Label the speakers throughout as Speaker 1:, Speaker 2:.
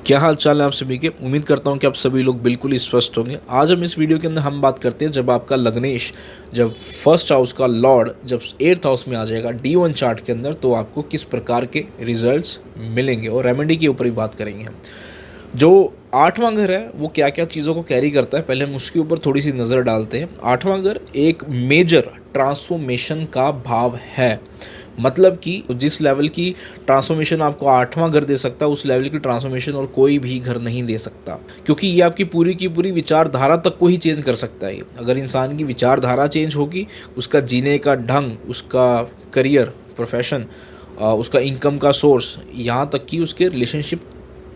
Speaker 1: क्या हाल चाल है आप सभी के। उम्मीद करता हूँ कि आप सभी लोग बिल्कुल ही स्वस्थ होंगे। आज हम इस वीडियो के अंदर हम बात करते हैं जब आपका लग्नेश जब फर्स्ट हाउस का लॉर्ड जब एट्थ हाउस में आ जाएगा D1 चार्ट के अंदर, तो आपको किस प्रकार के रिजल्ट्स मिलेंगे, और रेमेडी के ऊपर भी बात करेंगे हम। जो आठवां घर है वो क्या क्या चीज़ों को कैरी करता है, पहले हम उसके ऊपर थोड़ी सी नज़र डालते हैं। आठवां घर एक मेजर ट्रांसफॉर्मेशन का भाव है। मतलब कि जिस लेवल की ट्रांसफॉर्मेशन आपको आठवां घर दे सकता है, उस लेवल की ट्रांसफॉर्मेशन और कोई भी घर नहीं दे सकता, क्योंकि ये आपकी पूरी की पूरी विचारधारा तक को ही चेंज कर सकता है। अगर इंसान की विचारधारा चेंज होगी, उसका जीने का ढंग, उसका करियर, प्रोफेशन, उसका इनकम का सोर्स, यहाँ तक कि उसके रिलेशनशिप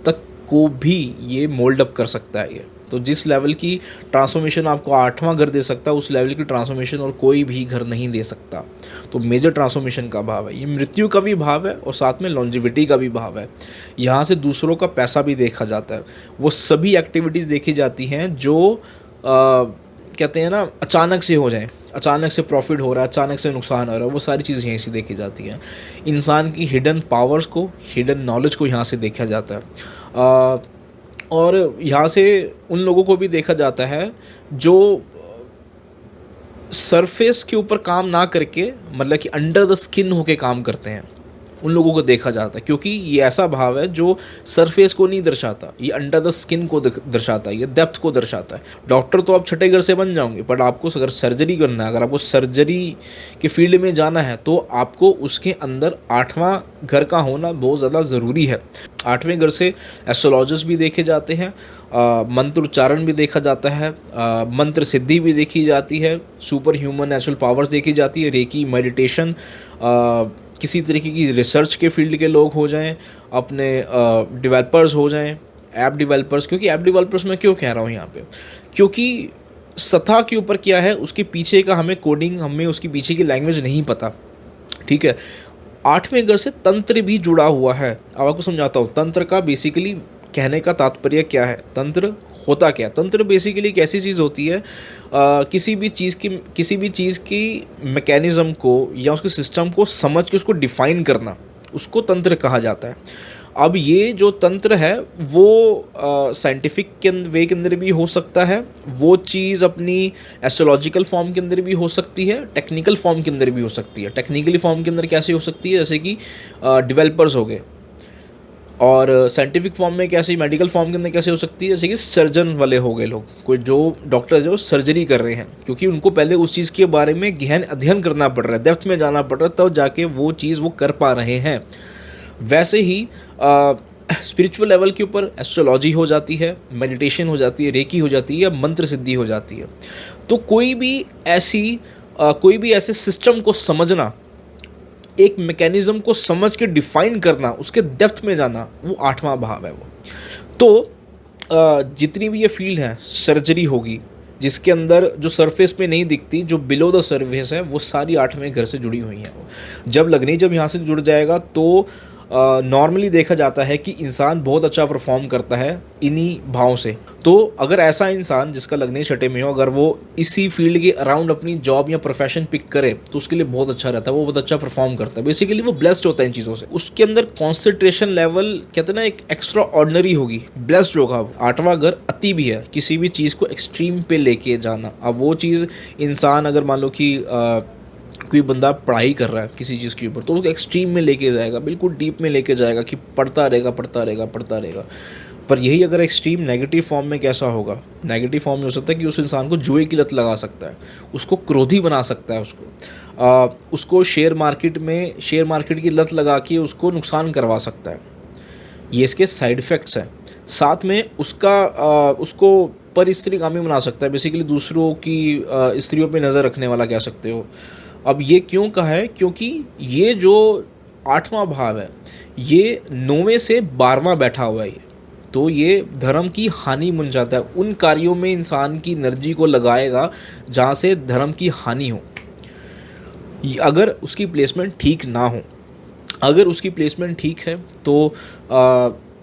Speaker 1: तक को भी ये मोल्ड अप कर सकता है। ये तो जिस लेवल की ट्रांसफॉर्मेशन आपको आठवां घर दे सकता है, उस लेवल की ट्रांसफॉर्मेशन और कोई भी घर नहीं दे सकता। तो मेजर ट्रांसफॉर्मेशन का भाव है, ये मृत्यु का भी भाव है और साथ में लॉन्जिविटी का भी भाव है। यहाँ से दूसरों का पैसा भी देखा जाता है। वो सभी एक्टिविटीज़ देखी जाती हैं जो कहते हैं ना, अचानक से हो जाए, अचानक से प्रॉफिट हो रहा है, अचानक से नुकसान हो रहा है, वो सारी चीज़ यहीं से देखी जाती हैं। इंसान की हिडन पावर्स को, हिडन नॉलेज को यहाँ से देखा जाता है। और यहाँ से उन लोगों को भी देखा जाता है जो सरफेस के ऊपर काम ना करके, मतलब कि अंडर द स्किन होके काम करते हैं, उन लोगों को देखा जाता है। क्योंकि ये ऐसा भाव है जो सरफेस को नहीं दर्शाता, ये अंडर द स्किन को दर्शाता है, ये डेप्थ को दर्शाता है। डॉक्टर तो आप छठे घर से बन जाओगे, बट आपको अगर सर्जरी करना है, अगर आपको सर्जरी के फील्ड में जाना है, तो आपको उसके अंदर आठवां घर का होना बहुत ज़्यादा ज़रूरी है। आठवें घर से एस्ट्रोलॉजर्स भी देखे जाते हैं, मंत्र उच्चारण भी देखा जाता है, मंत्र सिद्धि भी देखी जाती है, सुपर ह्यूमन नेचुरल पावर्स देखी जाती है, रेकी, मेडिटेशन, किसी तरीके की रिसर्च के फील्ड के लोग हो जाएं, अपने डेवलपर्स हो जाएं, ऐप डेवलपर्स। क्योंकि ऐप डेवलपर्स मैं क्यों कह रहा हूँ यहाँ पे, क्योंकि सतह के ऊपर क्या है, उसके पीछे का हमें कोडिंग, हमें उसके पीछे की लैंग्वेज नहीं पता। ठीक है, आठवें घर से तंत्र भी जुड़ा हुआ है। अब आपको समझाता हूँ तंत्र का बेसिकली कहने का तात्पर्य क्या है, तंत्र होता क्या है। तंत्र बेसिकली एक ऐसी चीज़ होती है, किसी भी चीज़ की मैकेनिज़्म को या उसके सिस्टम को समझ के उसको डिफ़ाइन करना, उसको तंत्र कहा जाता है। अब ये जो तंत्र है वो साइंटिफिक के वे के अंदर भी हो सकता है, वो चीज़ अपनी एस्ट्रोलॉजिकल फॉर्म के अंदर भी हो सकती है, टेक्निकल फॉर्म के अंदर भी हो सकती है। टेक्निकली फॉर्म के अंदर कैसे हो सकती है, जैसे कि डेवलपर्स हो गए, और साइंटिफिक फॉर्म में कैसे, मेडिकल फॉर्म के अंदर कैसे हो सकती है, जैसे कि सर्जन वाले हो गए लोग, कोई जो डॉक्टर जो सर्जरी कर रहे हैं, क्योंकि उनको पहले उस चीज़ के बारे में गहन अध्ययन करना पड़ रहा है, डेप्थ में जाना पड़ रहा है, तब जाके वो चीज़ वो कर पा रहे हैं। वैसे ही स्पिरिचुअल लेवल के ऊपर एस्ट्रोलॉजी हो जाती है, मेडिटेशन हो जाती है, रेकी हो जाती है, या मंत्र सिद्धि हो जाती है। तो कोई भी ऐसे सिस्टम को समझना, एक मैकेनिज्म को समझ के डिफाइन करना, उसके डेप्थ में जाना, वो आठवां भाव है वो। तो जितनी भी ये फील्ड है, सर्जरी होगी जिसके अंदर जो सरफेस पे नहीं दिखती, जो बिलो द सर्फेस है, वो सारी आठवें घर से जुड़ी हुई हैं। वो जब यहाँ से जुड़ जाएगा तो नॉर्मली देखा जाता है कि इंसान बहुत अच्छा परफॉर्म करता है इन्हीं भावों से। तो अगर ऐसा इंसान जिसका लग्नेश छठे में हो, अगर वो इसी फील्ड के अराउंड अपनी जॉब या प्रोफेशन पिक करे, तो उसके लिए बहुत अच्छा रहता है, वो बहुत अच्छा परफॉर्म करता है। बेसिकली वो ब्लेस्ड होता है इन चीज़ों से, उसके अंदर कॉन्सेंट्रेशन लेवल कहते हैं ना, एक एक्स्ट्रा ऑर्डिनरी होगी, ब्लेस्ड होगा। आठवां घर अति भी है, किसी भी चीज़ को एक्सट्रीम पे लेके जाना। अब वो चीज़ इंसान अगर मान लो कि कोई बंदा पढ़ाई कर रहा है किसी चीज़ के ऊपर, तो वो एक्सट्रीम में लेके जाएगा, बिल्कुल डीप में लेके जाएगा कि पढ़ता रहेगा। पर यही अगर एक्सट्रीम नेगेटिव फॉर्म में कैसा होगा, नेगेटिव फॉर्म में हो सकता है कि उस इंसान को जुए की लत लगा सकता है, उसको क्रोधी बना सकता है, उसको शेयर मार्केट की लत लगा के उसको नुकसान करवा सकता है। ये इसके साइड इफ़ेक्ट्स हैं। साथ में उसको पर स्त्रीगामी बना सकता है, बेसिकली दूसरों की स्त्रियों पे नज़र रखने वाला कह सकते हो। अब ये क्यों कहा है, क्योंकि ये जो आठवां भाव है, ये 9वें से 12वां बैठा हुआ है, तो ये धर्म की हानि बन जाता है। उन कार्यों में इंसान की एनर्जी को लगाएगा जहाँ से धर्म की हानि हो, अगर उसकी प्लेसमेंट ठीक ना हो। अगर उसकी प्लेसमेंट ठीक है तो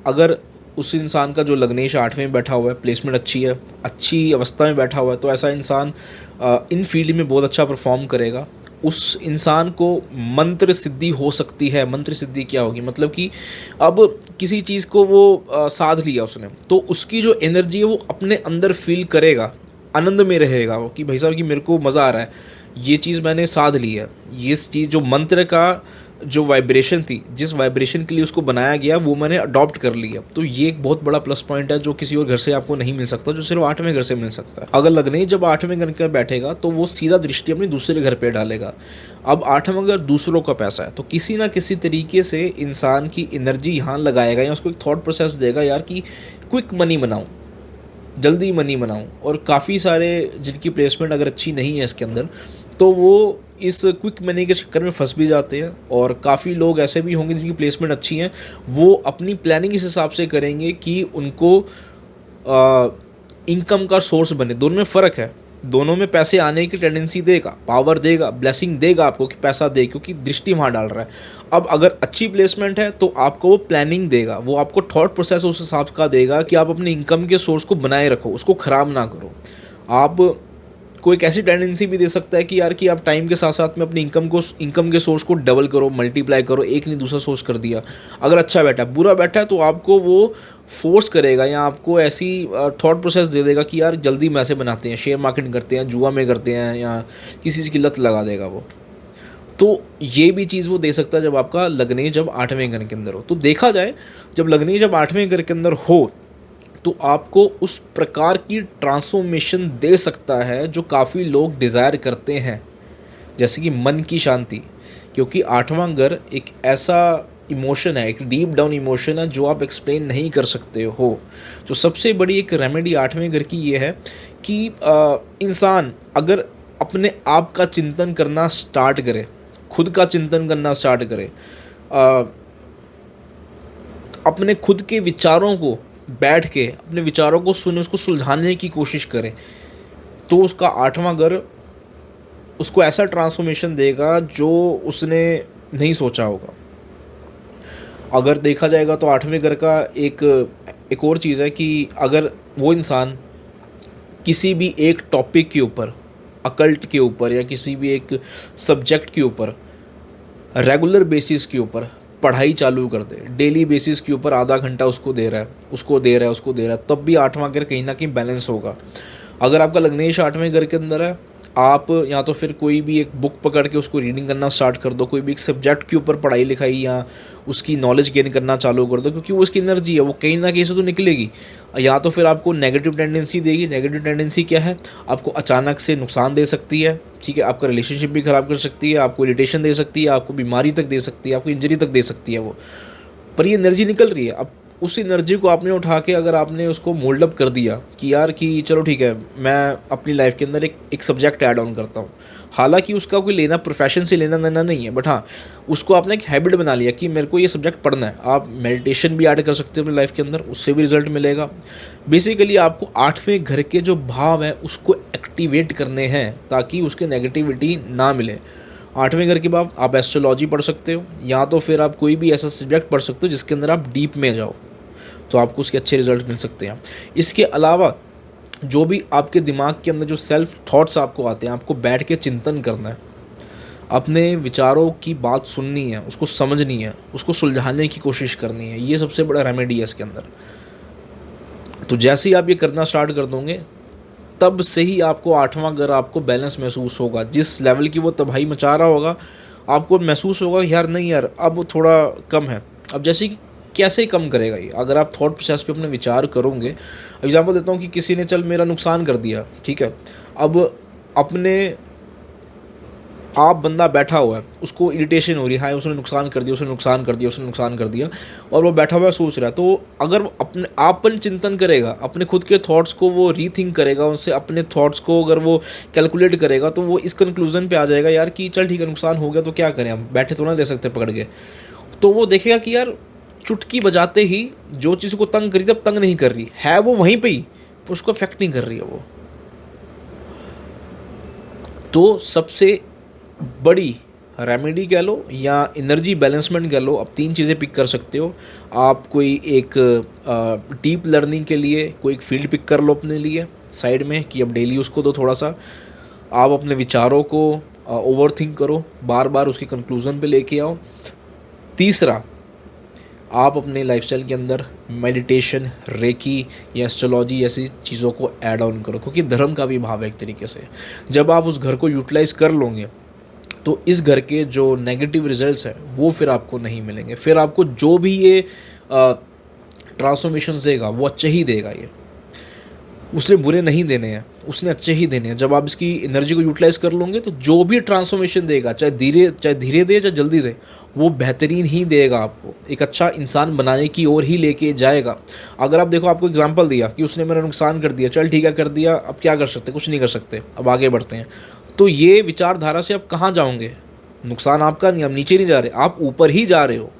Speaker 1: अगर उस इंसान का जो लग्नेश आठवें में बैठा हुआ है, प्लेसमेंट अच्छी है, अच्छी अवस्था में बैठा हुआ है, तो ऐसा इंसान इन फील्ड में बहुत अच्छा परफॉर्म करेगा। उस इंसान को मंत्र सिद्धि हो सकती है। मंत्र सिद्धि क्या होगी, मतलब कि अब किसी चीज़ को वो साध लिया उसने, तो उसकी जो एनर्जी है वो अपने अंदर फील करेगा, आनंद में रहेगा वो कि भाई साहब कि मेरे को मज़ा आ रहा है, ये चीज़ मैंने साध ली है। ये चीज़ जो मंत्र का जो वाइब्रेशन थी, जिस वाइब्रेशन के लिए उसको बनाया गया, वो मैंने अडॉप्ट कर लिया। तो ये एक बहुत बड़ा प्लस पॉइंट है जो किसी और घर से आपको नहीं मिल सकता, जो सिर्फ 8वें घर से मिल सकता है। अगर लग्न जब 8वें घर पर बैठेगा तो वो सीधा दृष्टि अपने दूसरे घर पे डालेगा। अब 8वां घर दूसरों का पैसा है, तो किसी ना किसी तरीके से इंसान की एनर्जी यहाँ लगाएगा या उसको एक थॉट प्रोसेस देगा यार कि क्विक मनी बनाऊँ, जल्दी मनी बनाऊँ। और काफ़ी सारे जिनकी प्लेसमेंट अगर अच्छी नहीं है इसके अंदर, तो वो इस क्विक मनी के चक्कर में फंस भी जाते हैं। और काफ़ी लोग ऐसे भी होंगे जिनकी प्लेसमेंट अच्छी हैं, वो अपनी प्लानिंग इस हिसाब से करेंगे कि उनको इनकम का सोर्स बने। दोनों में फ़र्क है, दोनों में पैसे आने की टेंडेंसी देगा, पावर देगा, ब्लेसिंग देगा आपको कि पैसा दे, क्योंकि दृष्टि वहाँ डाल रहा है। अब अगर अच्छी प्लेसमेंट है तो आपको वो प्लानिंग देगा, वो आपको थॉट प्रोसेस उस हिसाब का देगा कि आप अपने इनकम के सोर्स को बनाए रखो, उसको ख़राब ना करो। आप कोई एक ऐसी टेंडेंसी भी दे सकता है कि यार कि आप टाइम के साथ साथ में अपनी इनकम के सोर्स को डबल करो, मल्टीप्लाई करो, एक नहीं दूसरा सोर्स कर दिया। अगर अच्छा बैठा है, बुरा बैठा है, तो आपको वो फोर्स करेगा या आपको ऐसी थॉट प्रोसेस दे देगा कि यार जल्दी पैसे बनाते हैं, शेयर मार्केट करते हैं, जुआ में करते हैं, या किसी चीज़ की लत लगा देगा वो। तो ये भी चीज़ वो दे सकता है जब आपका लग्न जब 8वें घर के अंदर हो। तो देखा जाए, जब लग्न जब 8वें घर के अंदर हो तो आपको उस प्रकार की ट्रांसफॉर्मेशन दे सकता है जो काफ़ी लोग डिज़ायर करते हैं, जैसे कि मन की शांति। क्योंकि 8वां घर एक ऐसा इमोशन है, एक डीप डाउन इमोशन है जो आप एक्सप्लेन नहीं कर सकते हो। तो सबसे बड़ी एक रेमेडी 8वें घर की ये है कि इंसान अगर अपने आप का चिंतन करना स्टार्ट करे, खुद का चिंतन करना स्टार्ट करे, अपने खुद के विचारों को बैठ के अपने विचारों को सुने, उसको सुलझाने की कोशिश करें, तो उसका 8वां घर उसको ऐसा ट्रांसफॉर्मेशन देगा जो उसने नहीं सोचा होगा। अगर देखा जाएगा तो 8वें घर का एक और चीज़ है कि अगर वो इंसान किसी भी एक टॉपिक के ऊपर, अकल्ट के ऊपर, या किसी भी एक सब्जेक्ट के ऊपर रेगुलर बेसिस के ऊपर पढ़ाई चालू कर दे, डेली बेसिस के ऊपर आधा घंटा उसको दे रहा है, तब भी 8वां घर कहीं ना कहीं बैलेंस होगा। अगर आपका लग्नेश 8वें घर के अंदर है, आप या तो फिर कोई भी एक बुक पकड़ के उसको रीडिंग करना स्टार्ट कर दो, कोई भी एक सब्जेक्ट के ऊपर पढ़ाई लिखाई या उसकी नॉलेज गेन करना चालू कर दो, क्योंकि वो उसकी एनर्जी है, वो कहीं ना कहीं से तो निकलेगी। या तो फिर आपको नेगेटिव टेंडेंसी देगी। नेगेटिव टेंडेंसी क्या है, आपको अचानक से नुकसान दे सकती है, ठीक है, आपका रिलेशनशिप भी ख़राब कर सकती है, आपको इरिटेशन दे सकती है, आपको बीमारी तक दे सकती है, आपको इंजरी तक दे सकती है वो। पर ये एनर्जी निकल रही है। अब उस एनर्जी को आपने उठा के अगर आपने उसको मोल्ड अप कर दिया कि यार कि चलो ठीक है, मैं अपनी लाइफ के अंदर एक सब्जेक्ट ऐड ऑन करता हूँ, हालांकि उसका कोई लेना प्रोफेशन से लेना देना नहीं है, बट हाँ उसको आपने एक हैबिट बना लिया कि मेरे को ये सब्जेक्ट पढ़ना है। आप मेडिटेशन भी ऐड कर सकते हो अपनी लाइफ के अंदर, उससे भी रिजल्ट मिलेगा। बेसिकली आपको 8वें घर के जो भाव हैं उसको एक्टिवेट करने हैं ताकि उसके नेगेटिविटी ना मिले। 8वें घर के बाद आप एस्ट्रोलॉजी पढ़ सकते हो, या तो फिर आप कोई भी ऐसा सब्जेक्ट पढ़ सकते हो जिसके अंदर आप डीप में जाओ, तो आपको उसके अच्छे रिजल्ट मिल सकते हैं। इसके अलावा जो भी आपके दिमाग के अंदर जो सेल्फ थॉट्स आपको आते हैं, आपको बैठ के चिंतन करना है, अपने विचारों की बात सुननी है, उसको समझनी है, उसको सुलझाने की कोशिश करनी है। ये सबसे बड़ा रेमेडी है इसके अंदर। तो जैसे ही आप ये करना स्टार्ट कर दोगे, तब से ही आपको 8वां घर आपको बैलेंस महसूस होगा। जिस लेवल की वो तबाही मचा रहा होगा, आपको महसूस होगा यार नहीं यार अब थोड़ा कम है। अब जैसे कि कैसे कम करेगा ये, अगर आप थॉट प्रोसेस पे अपने विचार करोगे। एग्जांपल देता हूँ कि किसी ने चल मेरा नुकसान कर दिया, ठीक है, अब अपने आप बंदा बैठा हुआ है, उसको इरिटेशन हो रही है, हाँ उसने नुकसान कर दिया, और वो बैठा हुआ सोच रहा है। तो अगर वो अपने आपन चिंतन करेगा, अपने खुद के थॉट्स को वो रीथिंक करेगा, उनसे अपने थॉट्स को अगर वो कैलकुलेट करेगा, तो वो इस कंक्लूजन पे आ जाएगा यार कि चल ठीक है नुकसान हो गया तो क्या करें, हम बैठे तो ना दे सकते पकड़ के। तो वो देखेगा कि यार चुटकी बजाते ही जो चीज़ को तंग करी तब तंग नहीं कर रही है, वो वहीं पे ही, पर उसको अफेक्ट नहीं कर रही है वो। तो सबसे बड़ी रेमेडी कह लो या एनर्जी बैलेंसमेंट कह लो, आप 3 चीज़ें पिक कर सकते हो। आप कोई एक डीप लर्निंग के लिए कोई एक फील्ड पिक कर लो अपने लिए साइड में, कि अब डेली उसको दो थोड़ा सा। आप अपने विचारों को ओवर थिंक करो, बार बार उसके कंक्लूज़न पे लेके आओ। तीसरा, आप अपने लाइफस्टाइल के अंदर मेडिटेशन, रेकी या एस्ट्रोलॉजी जैसी चीज़ों को ऐड ऑन करो, क्योंकि धर्म का भी भाव है एक तरीके से। जब आप उस घर को यूटिलाइज़ कर लोगे तो इस घर के जो नेगेटिव रिजल्ट्स हैं वो फिर आपको नहीं मिलेंगे। फिर आपको जो भी ये ट्रांसफॉर्मेशन देगा वो अच्छे ही देगा। ये उसने बुरे नहीं देने हैं, उसने अच्छे ही देने हैं। जब आप इसकी एनर्जी को यूटिलाइज़ कर लोगे तो जो भी ट्रांसफॉर्मेशन देगा, चाहे धीरे दे चाहे जल्दी दे, वो बेहतरीन ही देगा, आपको एक अच्छा इंसान बनाने की ओर ही लेके जाएगा। अगर आप देखो, आपको एग्जांपल दिया कि उसने मेरा नुकसान कर दिया, चल ठीक है कर दिया, अब क्या कर सकते, कुछ नहीं कर सकते, अब आगे बढ़ते हैं। तो ये विचारधारा से आप कहाँ जाओगे? नुकसान आपका नहीं, आप नीचे नहीं जा रहे, आप ऊपर ही जा रहे हो।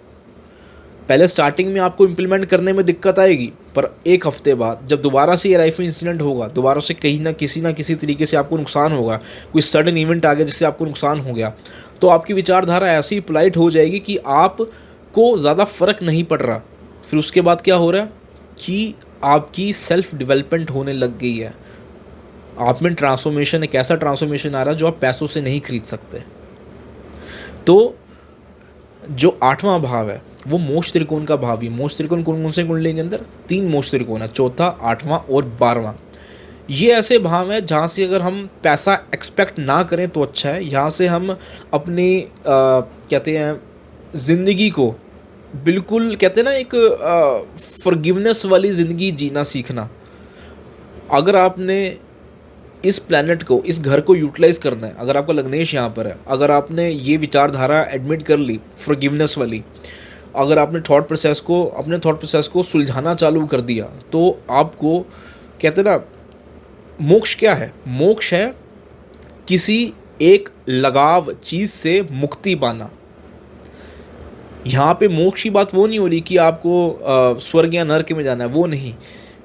Speaker 1: पहले स्टार्टिंग में आपको इम्प्लीमेंट करने में दिक्कत आएगी, पर एक हफ्ते बाद जब दोबारा से ये लाइफ में इंसिडेंट होगा, दोबारा से कहीं ना किसी तरीके से आपको नुकसान होगा, कोई सडन इवेंट आ गया जिससे आपको नुकसान हो गया, तो आपकी विचारधारा ऐसी पोलाइट हो जाएगी कि आपको ज़्यादा फ़र्क नहीं पड़ रहा। फिर उसके बाद क्या हो रहा है कि आपकी सेल्फ डेवलपमेंट होने लग गई है। आप में ट्रांसफॉर्मेशन, एक ऐसा ट्रांसफॉर्मेशन आ रहा है जो आप पैसों से नहीं खरीद सकते। तो जो 8वां भाव है वो मोक्ष त्रिकोण का भाव ही। मोक्ष त्रिकोण कौन कौन से कुंडली के अंदर? 3 मोक्ष त्रिकोण है, चौथा, 8वां और 12वां। ये ऐसे भाव है जहाँ से अगर हम पैसा एक्सपेक्ट ना करें तो अच्छा है। यहाँ से हम अपनी कहते हैं ज़िंदगी को बिल्कुल, कहते हैं ना, एक फॉरगिवनेस वाली ज़िंदगी जीना सीखना। अगर आपने इस प्लैनेट को, इस घर को यूटिलाइज़ करना है, अगर आपका लग्नेश यहाँ पर है, अगर आपने ये विचारधारा एडमिट कर ली फॉरगिवनेस वाली, अगर आपने अपने थॉट प्रोसेस को सुलझाना चालू कर दिया, तो आपको, कहते हैं ना, मोक्ष क्या है? मोक्ष है किसी एक लगाव चीज़ से मुक्ति पाना। यहाँ पे मोक्ष की बात वो नहीं हो रही कि आपको स्वर्ग या नरक में जाना है, वो नहीं।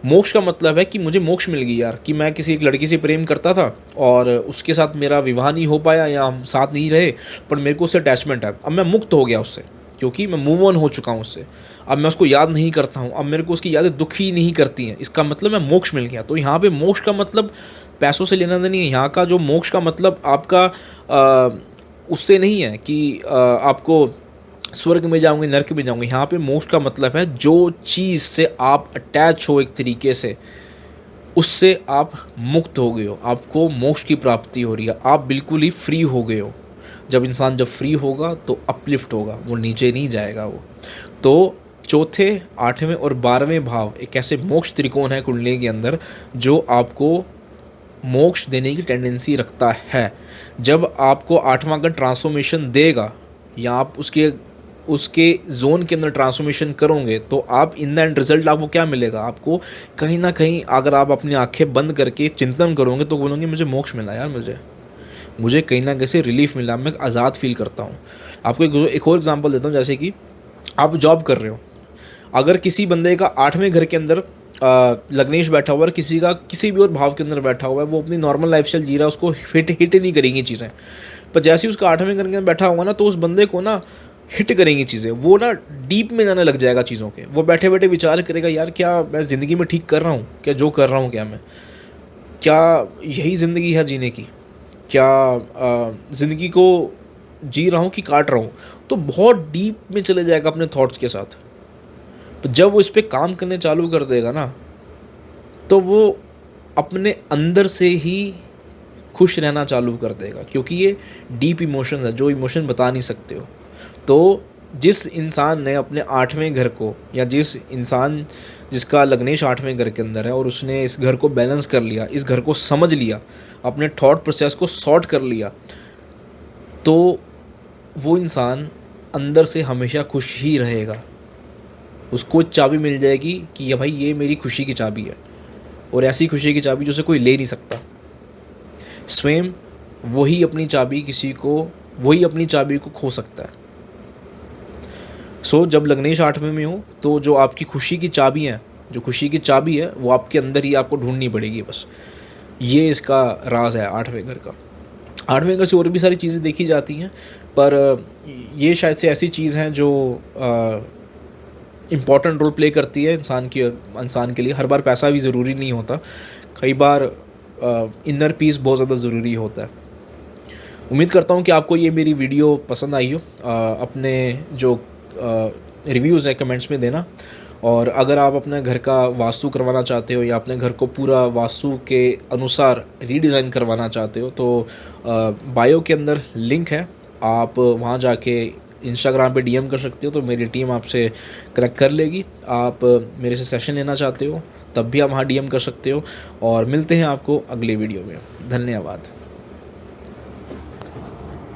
Speaker 1: मोक्ष का मतलब है कि मुझे मोक्ष मिल गई यार, कि मैं किसी एक लड़की से प्रेम करता था और उसके साथ मेरा विवाह नहीं हो पाया या हम साथ नहीं रहे, पर मेरे को उससे अटैचमेंट है। अब मैं मुक्त हो गया उससे, क्योंकि मैं मूव ऑन हो चुका हूँ उससे। अब मैं उसको याद नहीं करता हूँ, अब मेरे को उसकी यादें दुख ही नहीं करती हैं। इसका मतलब मैं मोक्ष मिल गया। तो यहाँ पे मोक्ष का मतलब पैसों से लेना नहीं है। यहाँ का जो मोक्ष का मतलब आपका उससे नहीं है कि आपको स्वर्ग में जाऊँगे, नरक में जाऊँगे। यहाँ पे मोक्ष का मतलब है जो चीज़ से आप अटैच हो एक तरीके से, उससे आप मुक्त हो गए हो, आपको मोक्ष की प्राप्ति हो रही है, आप बिल्कुल ही फ्री हो गए हो। जब फ्री होगा तो अपलिफ्ट होगा, वो नीचे नहीं जाएगा वो। तो चौथे, 8वें और 12वें भाव एक ऐसे मोक्ष त्रिकोण है कुंडली के अंदर जो आपको मोक्ष देने की टेंडेंसी रखता है। जब आपको 8वां का ट्रांसफॉर्मेशन देगा या आप उसके जोन के अंदर ट्रांसफॉर्मेशन करोगे, तो आप इन द एंड रिजल्ट आपको क्या मिलेगा? आपको कहीं ना कहीं, अगर आप अपनी आंखें बंद करके चिंतन करोगे तो बोलोगे मुझे मोक्ष मिला यार, मुझे कहीं ना कहीं रिलीफ मिला, मैं आज़ाद फील करता हूँ। आपको एक और एग्जांपल देता हूँ। जैसे कि आप जॉब कर रहे हो, अगर किसी बंदे का 8वें घर के अंदर लग्नेश बैठा हुआ है, किसी का किसी भी और भाव के अंदर बैठा हुआ है, वो अपनी नॉर्मल लाइफस्टाइल जी रहा है, उसको हिट नहीं करेंगी चीज़ें। पर जैसे ही उसका 8वें घर के अंदर बैठा होगा ना, तो उस बंदे को ना हिट करेंगी चीज़ें, वो ना डीप में जाने लग जाएगा चीज़ों के। वो बैठे बैठे विचार करेगा, यार क्या मैं ज़िंदगी में ठीक कर रहा हूँ? क्या जो कर रहा हूँ, क्या यही ज़िंदगी है जीने की? क्या ज़िंदगी को जी रहा हूँ कि काट रहा हूँ? तो बहुत डीप में चले जाएगा अपने थॉट्स के साथ। तो जब वो इस पर काम करने चालू कर देगा ना, तो वो अपने अंदर से ही खुश रहना चालू कर देगा, क्योंकि ये डीप इमोशंस है जो इमोशन बता नहीं सकते हो। तो जिस इंसान ने अपने 8वें घर को, या जिसका लग्नेश 8वें घर के अंदर है और उसने इस घर को बैलेंस कर लिया, इस घर को समझ लिया, अपने थॉट प्रोसेस को सॉर्ट कर लिया, तो वो इंसान अंदर से हमेशा खुश ही रहेगा। उसको चाबी मिल जाएगी कि ये भाई, ये मेरी खुशी की चाबी है, और ऐसी खुशी की चाबी जिसे कोई ले नहीं सकता। स्वयं वही अपनी चाबी को खो सकता है। जब लग्नेश 8वें में हो, तो जो आपकी खुशी की चाबी है, वो आपके अंदर ही आपको ढूंढनी पड़ेगी बस। ये इसका राज है 8वें घर का। 8वें घर से और भी सारी चीज़ें देखी जाती हैं, पर ये शायद से ऐसी चीज़ हैं जो इम्पॉर्टेंट रोल प्ले करती है इंसान के लिए। हर बार पैसा भी ज़रूरी नहीं होता, कई बार इनर पीस बहुत ज़्यादा ज़रूरी होता है। उम्मीद करता हूँ कि आपको ये मेरी वीडियो पसंद आई हो। अपने जो रिव्यूज़ है कमेंट्स में देना, और अगर आप अपने घर का वास्तु करवाना चाहते हो या अपने घर को पूरा वास्तु के अनुसार रीडिज़ाइन करवाना चाहते हो तो बायो के अंदर लिंक है, आप वहाँ जाके इंस्टाग्राम पे डीएम कर सकते हो, तो मेरी टीम आपसे कनेक्ट कर लेगी। आप मेरे से सेशन लेना चाहते हो तब भी आप वहाँ डीएम कर सकते हो, और मिलते हैं आपको अगले वीडियो में। धन्यवाद।